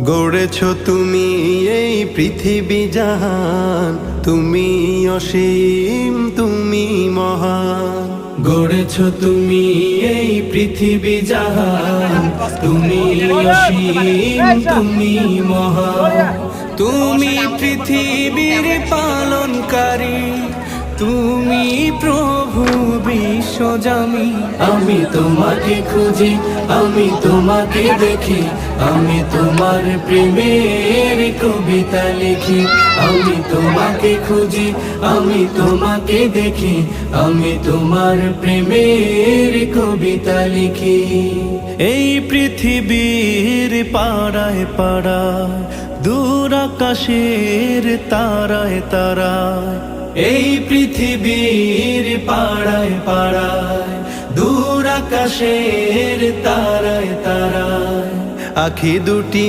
গড়েছ তুমি এই পৃথিবী জাহান, তুমি অসীম, তুমি মহান। গড়েছ তুমি এই পৃথিবী জাহান, তুমি অসীম, তুমি মহান। তুমি পৃথিবীর পালনকারী, তুমি প্রভু বিশ্বজামি। আমি তোমাকে খুঁজি, আমি তোমাকে দেখি, আমি তোমার প্রেমের কবিতা লিখি। আমি তোমাকে খুঁজি, আমি তোমাকে দেখি, আমি তোমার প্রেমের কবিতা লিখি। এই পৃথিবীর পাড়ায় পাড়ায়, দূর আকাশের তারায় তারায়, এই পৃথিবীর পাড়ায় পাড়ায়, দূর আকাশের তারায় তারায়, আখি দুটি